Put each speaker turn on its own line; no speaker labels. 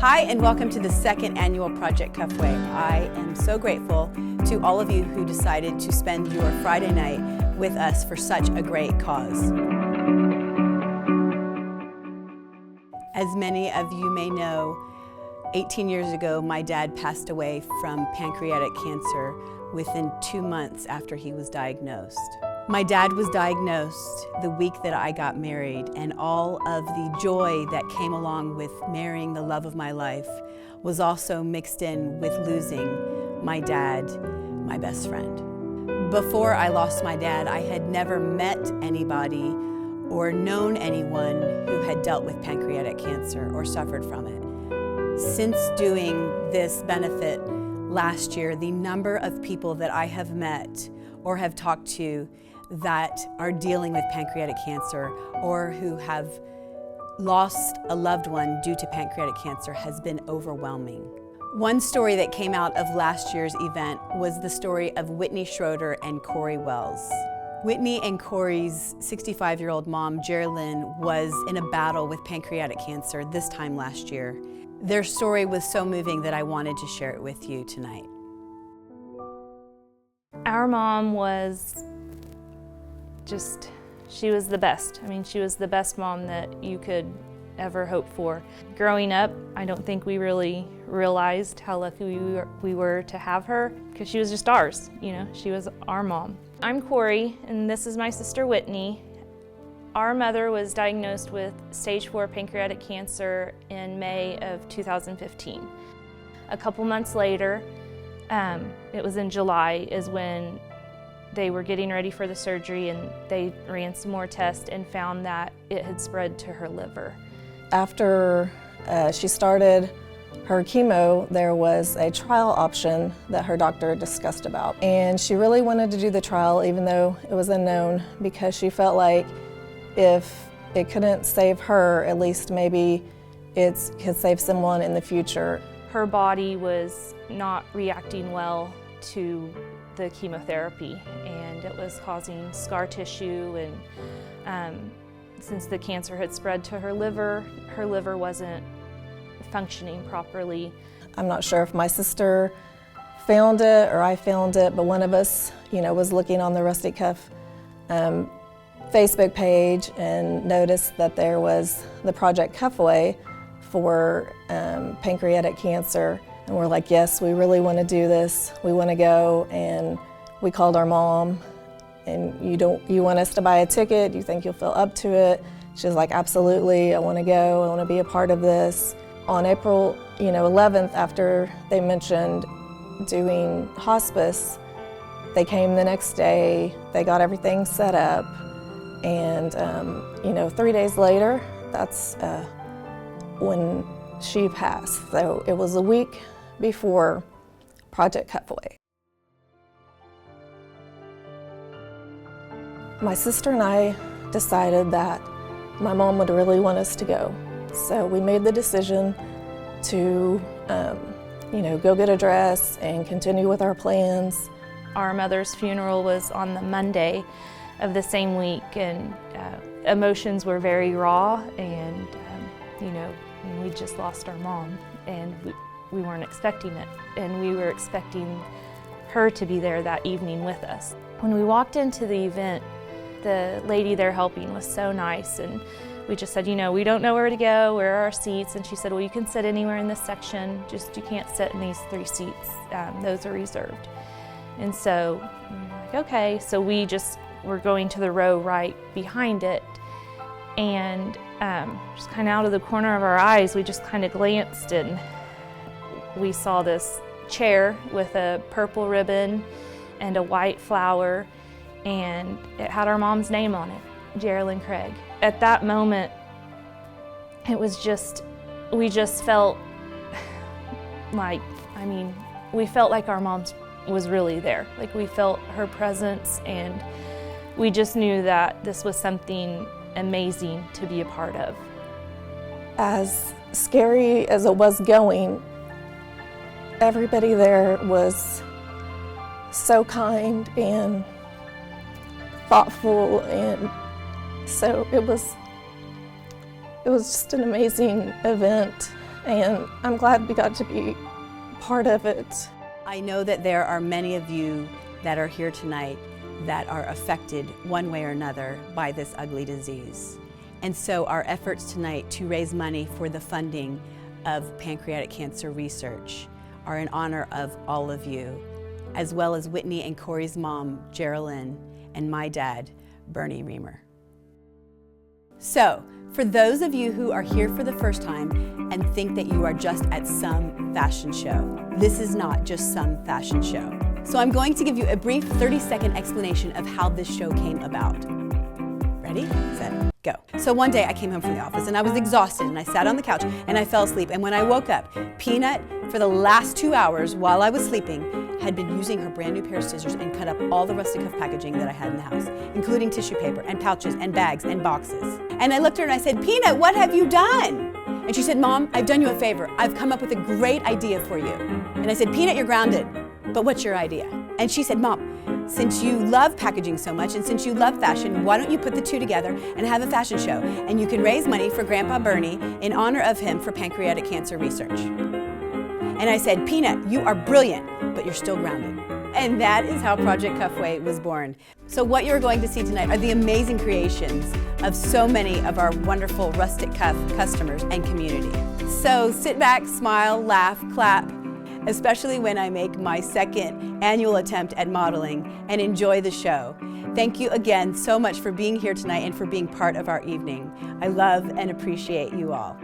Hi, and welcome to the second annual Project Cuffway. I am so grateful to all of you who decided to spend your Friday night with us for such a great cause. As many of you may know, 18 years ago, my dad passed away from pancreatic cancer within 2 months after he was diagnosed. My dad was diagnosed the week that I got married, and all of the joy that came along with marrying the love of my life was also mixed in with losing my dad, my best friend. Before I lost my dad, I had never met anybody or known anyone who had dealt with pancreatic cancer or suffered from it. Since doing this benefit last year, the number of people that I have met or have talked to that are dealing with pancreatic cancer or who have lost a loved one due to pancreatic cancer has been overwhelming. One story that came out of last year's event was the story of Whitney Schroeder and Corie Wells. Whitney and Corie's 65-year-old mom, Jerilyn, was in a battle with pancreatic cancer this time last year. Their story was so moving that I wanted to share it with you tonight.
Our mom was she was the best. I mean, she was the best mom that you could ever hope for. Growing up, I don't think we really realized how lucky we were to have her, because she was just ours, you know, she was our mom. I'm Corie, and this is my sister Whitney. Our mother was diagnosed with stage 4 pancreatic cancer in May of 2015. A couple months later, it was in July, is when they were getting ready for the surgery, and they ran some more tests and found that it had spread to her liver.
After she started her chemo, there was a trial option that her doctor discussed about. And she really wanted to do the trial even though it was unknown, because she felt like if it couldn't save her, at least maybe it could save someone in the future.
Her body was not reacting well to the chemotherapy, and it was causing scar tissue, and since the cancer had spread to her liver wasn't functioning properly.
I'm not sure if my sister found it or I found it, but one of us, was looking on the Rustic Cuff Facebook page and noticed that there was the Project Cuffway for pancreatic cancer. And we're like, yes, we really want to do this. We want to go. And we called our mom, and you want us to buy a ticket? Do you think you'll feel up to it? She was like, absolutely, I want to go. I want to be a part of this. On April 11th, after they mentioned doing hospice, they came the next day. They got everything set up. And 3 days later, that's when she passed. So it was a week before Project Cuffway. My sister and I decided that my mom would really want us to go. So we made the decision to, go get a dress and continue with our plans.
Our mother's funeral was on the Monday of the same week, and emotions were very raw, and we just lost our mom, and we weren't expecting it, and we were expecting her to be there that evening with us. When we walked into the event, the lady there helping was so nice, and we just said, we don't know where to go, where are our seats? And she said, well, you can sit anywhere in this section, just you can't sit in these 3 seats, those are reserved. And so we were like, okay, so we just were going to the row right behind it, and just kind of out of the corner of our eyes, we just kind of glanced, and we saw this chair with a purple ribbon and a white flower, and it had our mom's name on it, Jerilyn Craig. At that moment, we just felt like, we felt like our mom was really there. Like, we felt her presence, and we just knew that this was something amazing to be a part of.
As scary as it was going, everybody there was so kind and thoughtful, and so it was just an amazing event. and I'm glad we got to be part of it.
I know that there are many of you that are here tonight that are affected one way or another by this ugly disease. And so our efforts tonight to raise money for the funding of pancreatic cancer research are in honor of all of you, as well as Whitney and Corie's mom, Jerilyn, and my dad, Bernie Reamer. So, for those of you who are here for the first time and think that you are just at some fashion show, this is not just some fashion show. So I'm going to give you a brief 30-second explanation of how this show came about. Ready, set, go. So one day I came home from the office and I was exhausted and I sat on the couch and I fell asleep. And when I woke up, Peanut, for the last 2 hours while I was sleeping, had been using her brand new pair of scissors and cut up all the Rustic Cuff packaging that I had in the house, including tissue paper and pouches and bags and boxes. And I looked at her and I said, Peanut, what have you done? And she said, Mom, I've done you a favor. I've come up with a great idea for you. And I said, Peanut, you're grounded, but what's your idea? And she said, Mom, since you love packaging so much and since you love fashion, why don't you put the two together and have a fashion show? And you can raise money for Grandpa Bernie in honor of him for pancreatic cancer research. And I said, Peanut, you are brilliant, but you're still grounded. And that is how Project Cuffway was born. So what you're going to see tonight are the amazing creations of so many of our wonderful Rustic Cuff customers and community. So sit back, smile, laugh, clap, especially when I make my second annual attempt at modeling, and enjoy the show. Thank you again so much for being here tonight and for being part of our evening. I love and appreciate you all.